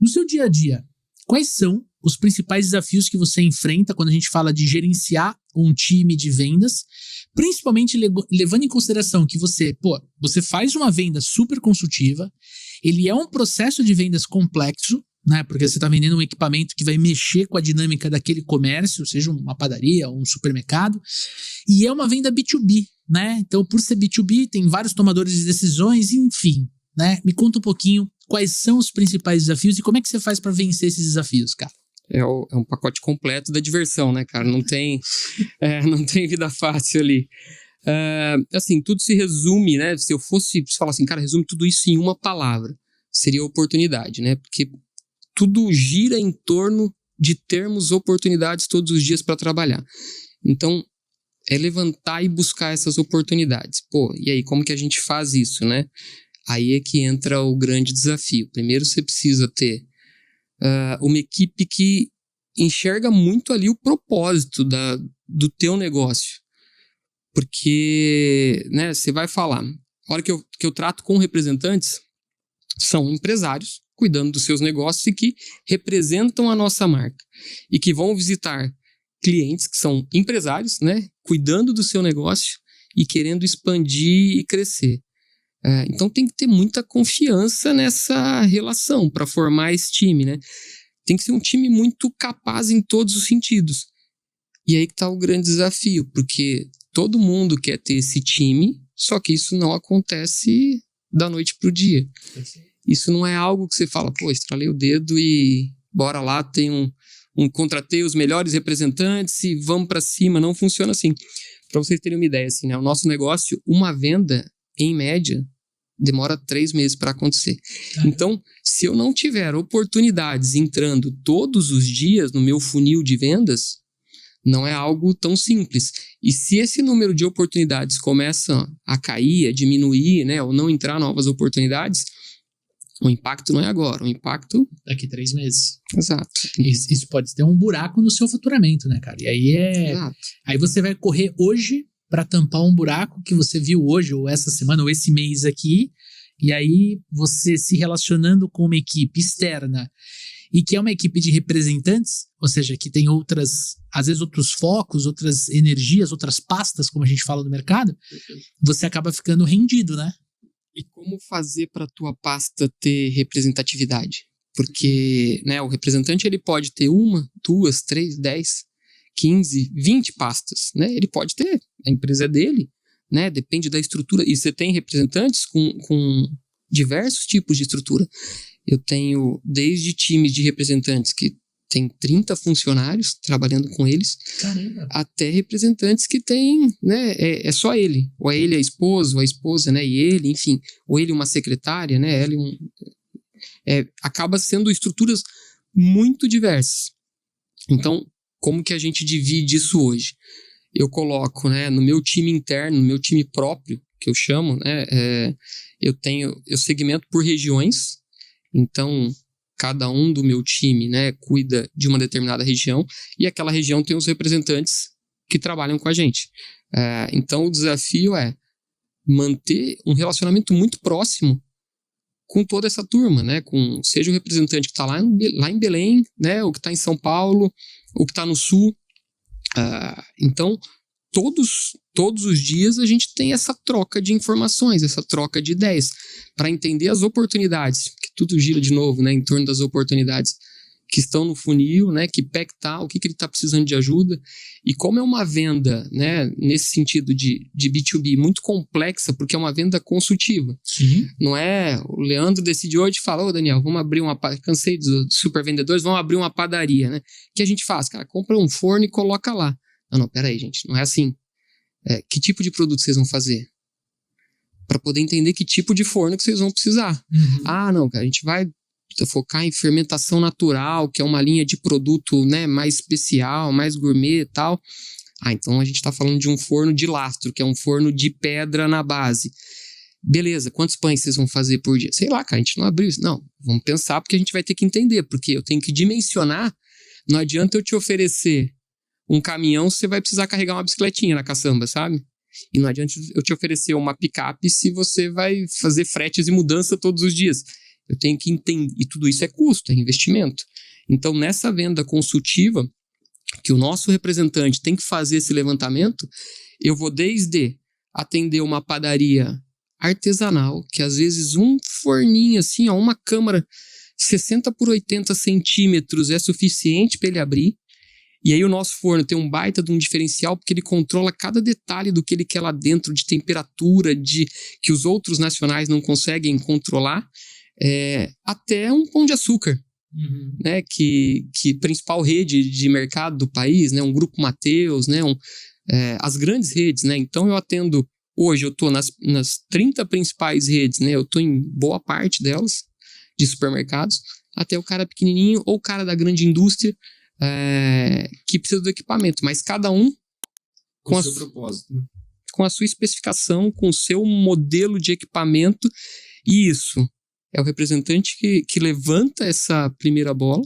No seu dia a dia, quais são os principais desafios que você enfrenta quando a gente fala de gerenciar um time de vendas, principalmente levando em consideração que você faz uma venda super consultiva, ele é um processo de vendas complexo, né? Porque você está vendendo um equipamento que vai mexer com a dinâmica daquele comércio, seja uma padaria ou um supermercado, e é uma venda B2B, né? Então, por ser B2B, tem vários tomadores de decisões, enfim, né? Me conta um pouquinho quais são os principais desafios e como é que você faz para vencer esses desafios, cara? É um pacote completo da diversão, né, cara? Não tem vida fácil ali. Assim, tudo se resume, né? Se eu fosse falar assim, cara, resume tudo isso em uma palavra, seria oportunidade, né? Porque tudo gira em torno de termos oportunidades todos os dias para trabalhar. Então, é levantar e buscar essas oportunidades. E aí, como que a gente faz isso, né? Aí é que entra o grande desafio. Primeiro, você precisa ter uma equipe que enxerga muito ali o propósito do teu negócio. Porque, né, você vai falar, a hora que eu trato com representantes, são empresários cuidando dos seus negócios e que representam a nossa marca. E que vão visitar clientes que são empresários, né, cuidando do seu negócio e querendo expandir e crescer. Então tem que ter muita confiança nessa relação para formar esse time, né? Tem que ser um time muito capaz em todos os sentidos. E aí que está o grande desafio, porque todo mundo quer ter esse time, só que isso não acontece da noite para o dia. Isso não é algo que você fala, estralei o dedo e bora lá, contratei os melhores representantes e vamos para cima. Não funciona assim. Para vocês terem uma ideia, assim, né? O nosso negócio, uma venda, em média, demora 3 meses para acontecer. Então, se eu não tiver oportunidades entrando todos os dias no meu funil de vendas, não é algo tão simples. E se esse número de oportunidades começa a cair, a diminuir, né, ou não entrar novas oportunidades, o impacto não é agora, o impacto... Daqui 3 meses. Exato. Isso pode ter um buraco no seu faturamento, né, cara? E aí Exato. Aí você vai correr hoje para tampar um buraco que você viu hoje, ou essa semana, ou esse mês aqui, e aí você se relacionando com uma equipe externa, e que é uma equipe de representantes, ou seja, que tem às vezes outros focos, outras energias, outras pastas, como a gente fala no mercado, você acaba ficando rendido, né? E como fazer para a tua pasta ter representatividade? Porque, né, o representante ele pode ter 1, 2, 3, 10, 15, 20 pastas, né? Ele pode ter, a empresa é dele, né? Depende da estrutura. E você tem representantes com diversos tipos de estrutura. Eu tenho desde times de representantes que tem 30 funcionários trabalhando com eles, caramba, até representantes que tem, né? É só ele. Ou é ele a esposa, ou a esposa, né? E ele, enfim. Ou ele uma secretária, né? Ela acaba sendo estruturas muito diversas. Então, como que a gente divide isso hoje? Eu coloco, né, no meu time interno, no meu time próprio, que eu chamo, né, eu segmento por regiões. Então, cada um do meu time, né, cuida de uma determinada região e aquela região tem os representantes que trabalham com a gente. Então, o desafio é manter um relacionamento muito próximo com toda essa turma, né? Seja o representante que está lá em Belém, né? O que está em São Paulo, o que está no Sul. Então, todos os dias a gente tem essa troca de informações, essa troca de ideias, para entender as oportunidades, que tudo gira de novo, né? Em torno das oportunidades que estão no funil, né? Que pé que tá, o que ele está precisando de ajuda. E como é uma venda, né? Nesse sentido de B2B muito complexa, porque é uma venda consultiva. Sim. Não é... O Leandro decidiu hoje e fala, Daniel, vamos abrir cansei dos super vendedores, vamos abrir uma padaria, né? O que a gente faz? Cara, compra um forno e coloca lá. Não, peraí, gente, não é assim. Que tipo de produto vocês vão fazer? Para poder entender que tipo de forno que vocês vão precisar. Uhum. Não, cara, a gente vai focar em fermentação natural, que é uma linha de produto, né, mais especial, mais gourmet e tal. Então a gente está falando de um forno de lastro, que é um forno de pedra na base. Beleza, quantos pães vocês vão fazer por dia? Sei lá, cara, a gente não abriu isso. Não, vamos pensar, porque a gente vai ter que entender, porque eu tenho que dimensionar. Não adianta eu te oferecer um caminhão, você vai precisar carregar uma bicicletinha na caçamba, sabe? E não adianta eu te oferecer uma picape se você vai fazer fretes e mudança todos os dias. Eu tenho que entender, e tudo isso é custo, é investimento. Então, nessa venda consultiva, que o nosso representante tem que fazer esse levantamento, eu vou desde atender uma padaria artesanal, que às vezes um forninho assim, uma câmara 60 por 80 centímetros é suficiente para ele abrir. E aí o nosso forno tem um baita de um diferencial, porque ele controla cada detalhe do que ele quer lá dentro, de temperatura, que os outros nacionais não conseguem controlar, até um Pão de Açúcar, né, que principal rede de mercado do país, né, um Grupo Mateus, né, as grandes redes, né. Então eu atendo, hoje eu estou nas 30 principais redes, né, eu estou em boa parte delas, de supermercados, até o cara pequenininho ou o cara da grande indústria, que precisa do equipamento, mas cada um com o seu propósito, né? Com a sua especificação, com o seu modelo de equipamento, e isso é o representante que levanta essa primeira bola,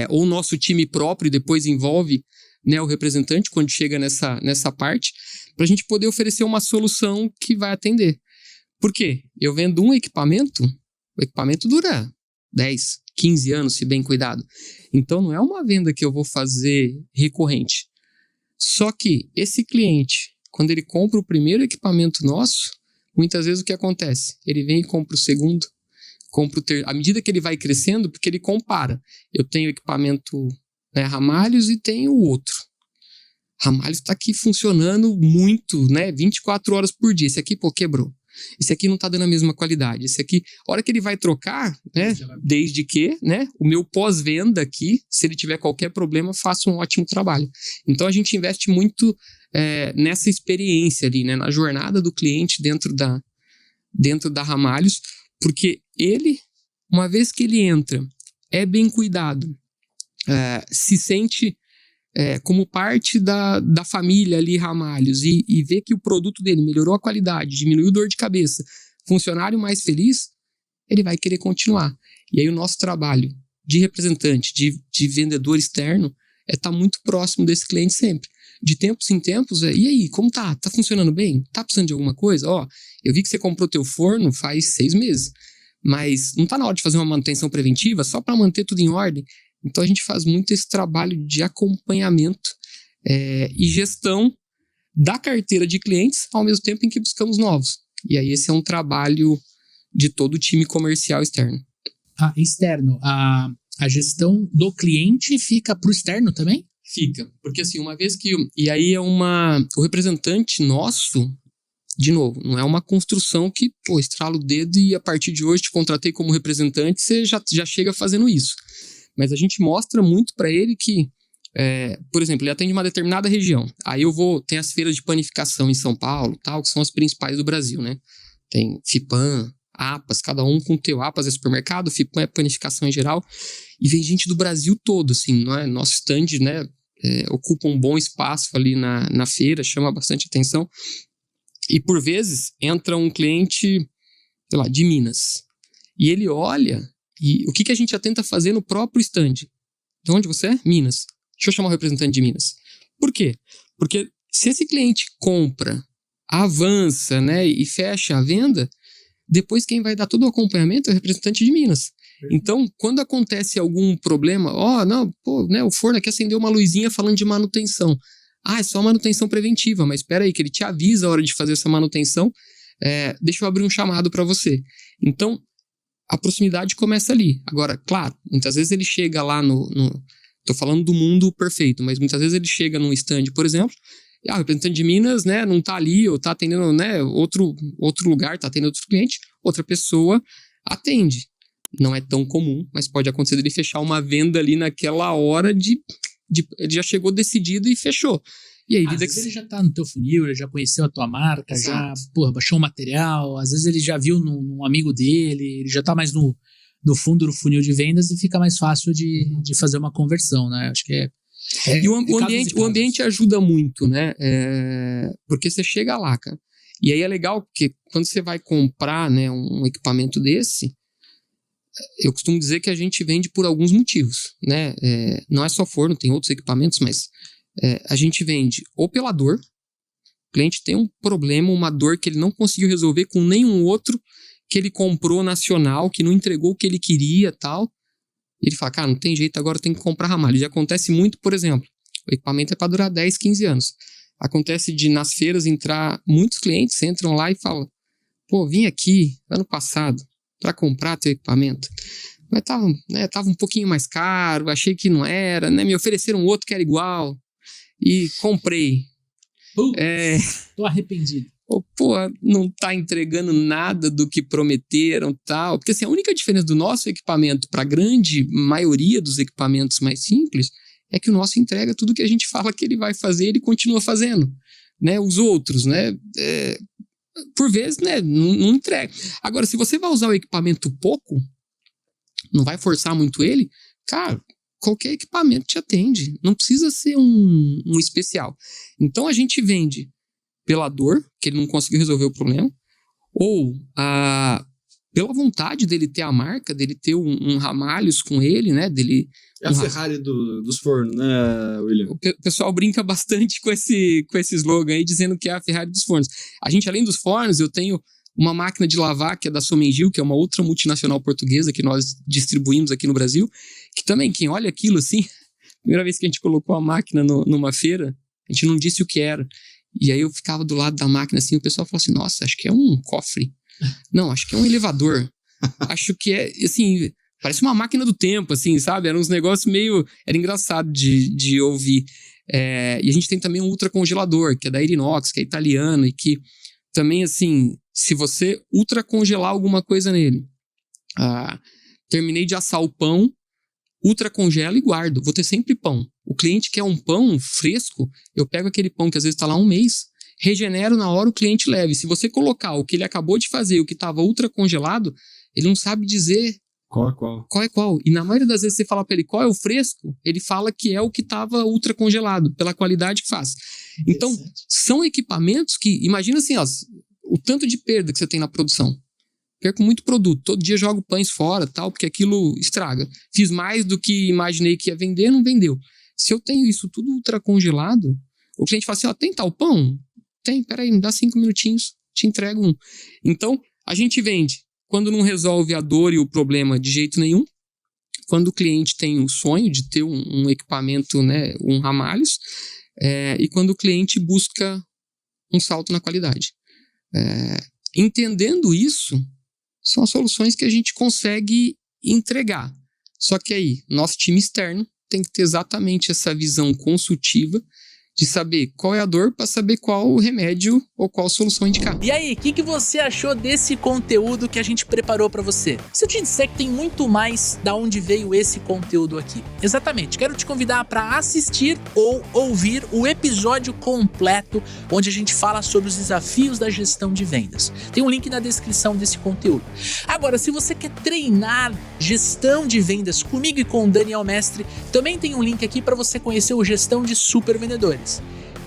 ou o nosso time próprio, e depois envolve, né, o representante quando chega nessa parte, para a gente poder oferecer uma solução que vai atender. Por quê? Eu vendo um equipamento, o equipamento dura 10, 15 anos, se bem cuidado. Então, não é uma venda que eu vou fazer recorrente. Só que esse cliente, quando ele compra o primeiro equipamento nosso, muitas vezes o que acontece? Ele vem e compra o segundo, compra o terceiro. À medida que ele vai crescendo, porque ele compara. Eu tenho equipamento, né, Ramalhos, e tenho o outro. Ramalhos está aqui funcionando muito, né, 24 horas por dia. Esse aqui, quebrou. Esse aqui não está dando a mesma qualidade. Esse aqui, a hora que ele vai trocar, né, desde que, né, o meu pós-venda aqui, se ele tiver qualquer problema, faça um ótimo trabalho. Então a gente investe muito nessa experiência ali, né, na jornada do cliente dentro da Ramalhos, porque ele, uma vez que ele entra, é bem cuidado, se sente como parte da família ali, Ramalhos, e ver que o produto dele melhorou a qualidade, diminuiu dor de cabeça, funcionário mais feliz, ele vai querer continuar. E aí o nosso trabalho de representante, de vendedor externo, estar muito próximo desse cliente sempre. De tempos em tempos, e aí, como tá? Tá funcionando bem? Tá precisando de alguma coisa? Eu vi que você comprou teu forno faz 6 meses, mas não tá na hora de fazer uma manutenção preventiva só para manter tudo em ordem? Então a gente faz muito esse trabalho de acompanhamento e gestão da carteira de clientes, ao mesmo tempo em que buscamos novos. E aí esse é um trabalho de todo o time comercial externo. Externo. A gestão do cliente fica para o externo também? Fica, porque assim, uma vez que... E aí o representante nosso, de novo, não é uma construção que, estrala o dedo e a partir de hoje te contratei como representante, você já chega fazendo isso. Mas a gente mostra muito para ele que, por exemplo, ele atende uma determinada região. Aí tem as feiras de panificação em São Paulo, tal, que são as principais do Brasil, né? Tem FIPAM, APAS, cada um com o teu. APAS é supermercado, FIPAM é panificação em geral. E vem gente do Brasil todo, assim, não é? Nosso stand, né, ocupa um bom espaço ali na feira, chama bastante atenção. E por vezes entra um cliente, sei lá, de Minas. E ele olha... E o que a gente já tenta fazer no próprio stand? De onde você é? Minas. Deixa eu chamar o representante de Minas. Por quê? Porque se esse cliente compra, avança, né, e fecha a venda, depois quem vai dar todo o acompanhamento é o representante de Minas. Então, quando acontece algum problema, o forno aqui acendeu uma luzinha falando de manutenção. É só manutenção preventiva, mas espera aí, que ele te avisa a hora de fazer essa manutenção, deixa eu abrir um chamado para você. Então, a proximidade começa ali. Agora, claro, muitas vezes ele chega lá tô falando do mundo perfeito, mas muitas vezes ele chega num stand, por exemplo, e o representante de Minas, né, não tá ali, ou tá atendendo, né, outro lugar, tá atendendo outro cliente, outra pessoa atende. Não é tão comum, mas pode acontecer dele fechar uma venda ali naquela hora ele já chegou decidido e fechou. E aí, às vezes ele já tá no teu funil, ele já conheceu a tua marca, exato, já baixou o material, às vezes ele já viu num amigo dele, ele já tá mais no fundo do funil de vendas e fica mais fácil de fazer uma conversão, né? Acho que e o ambiente ajuda muito, né? Porque você chega lá, cara. E aí é legal porque quando você vai comprar, né, um equipamento desse, eu costumo dizer que a gente vende por alguns motivos, né? Não é só forno, tem outros equipamentos, mas a gente vende ou pela dor. O cliente tem um problema, uma dor que ele não conseguiu resolver com nenhum outro que ele comprou nacional, que não entregou o que ele queria e tal. Ele fala, cara, não tem jeito, agora eu tenho que comprar ramalho. E acontece muito, por exemplo, o equipamento é para durar 10, 15 anos. Acontece de nas feiras entrar, muitos clientes entram lá e falam, pô, vim aqui ano passado para comprar teu equipamento, mas tava um pouquinho mais caro, achei que não era, né? Me ofereceram outro que era igual e comprei. Tô arrependido. Pô, não tá entregando nada do que prometeram, tal. Porque assim, a única diferença do nosso equipamento para a grande maioria dos equipamentos mais simples é que o nosso entrega tudo que a gente fala que ele vai fazer, ele continua fazendo, né? Os outros, né? Por vezes, né? Não entrega. Agora, se você vai usar o equipamento pouco, não vai forçar muito ele, cara, qualquer equipamento te atende. Não precisa ser um especial. Então, a gente vende pela dor, que ele não conseguiu resolver o problema, ou pela vontade dele ter a marca, dele ter um Ramalhos com ele, né? Dele, é a Ferrari dos fornos, né, William? O pessoal brinca bastante com esse slogan aí, dizendo que é a Ferrari dos fornos. A gente, além dos fornos, eu tenho uma máquina de lavar, que é da Somengil, que é uma outra multinacional portuguesa que nós distribuímos aqui no Brasil, que também, quem olha aquilo assim, primeira vez que a gente colocou a máquina numa feira, a gente não disse o que era. E aí eu ficava do lado da máquina assim, o pessoal falou assim, nossa, acho que é um cofre. Não, acho que é um elevador. Acho que é, assim, parece uma máquina do tempo, assim, sabe? Era uns negócios meio... Era engraçado de ouvir. E a gente tem também um ultracongelador, que é da Inox, que é italiano, e que também, assim, se você ultracongelar alguma coisa nele, terminei de assar o pão, ultracongelo e guardo. Vou ter sempre pão. O cliente quer um pão fresco, eu pego aquele pão que às vezes está lá um mês, regenero na hora, o cliente leva. E se você colocar o que ele acabou de fazer, o que estava ultracongelado, ele não sabe dizer qual é qual. E na maioria das vezes você fala para ele qual é o fresco, ele fala que é o que estava ultracongelado, pela qualidade que faz. Então, são equipamentos que, imagina assim, ó, o tanto de perda que você tem na produção. Perco muito produto, todo dia jogo pães fora, tal, porque aquilo estraga. Fiz mais do que imaginei que ia vender, não vendeu. Se eu tenho isso tudo ultracongelado, o cliente fala assim, ó, tem tal pão? Tem, peraí, me dá 5 minutinhos, te entrego um. Então, a gente vende quando não resolve a dor e o problema de jeito nenhum, quando o cliente tem o sonho de ter um equipamento, né, um Ramalhos, e quando o cliente busca um salto na qualidade. Entendendo isso, são as soluções que a gente consegue entregar. Só que aí, nosso time externo tem que ter exatamente essa visão consultiva de saber qual é a dor para saber qual o remédio ou qual solução indicar. E aí, o que você achou desse conteúdo que a gente preparou para você? Se eu te disser que tem muito mais da onde veio esse conteúdo aqui. Exatamente, quero te convidar para assistir ou ouvir o episódio completo, onde a gente fala sobre os desafios da gestão de vendas. Tem um link na descrição desse conteúdo. Agora, se você quer treinar gestão de vendas comigo e com o Daniel Mestre, também tem um link aqui para você conhecer o Gestão de Super Vendedores.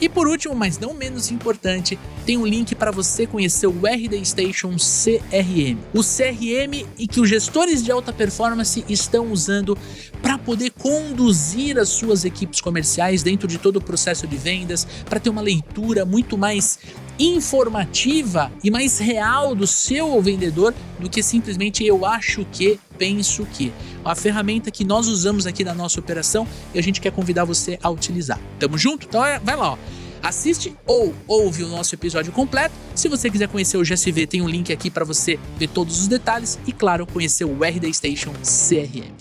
E por último, mas não menos importante, tem um link para você conhecer o RD Station CRM. O CRM e que os gestores de alta performance estão usando para poder conduzir as suas equipes comerciais dentro de todo o processo de vendas, para ter uma leitura muito mais informativa e mais real do seu vendedor do que simplesmente eu acho que, penso que. Uma ferramenta que nós usamos aqui na nossa operação e a gente quer convidar você a utilizar. Tamo junto? Então vai lá, ó. Assiste ou ouve o nosso episódio completo. Se você quiser conhecer o GSV, tem um link aqui para você ver todos os detalhes e, claro, conhecer o RD Station CRM.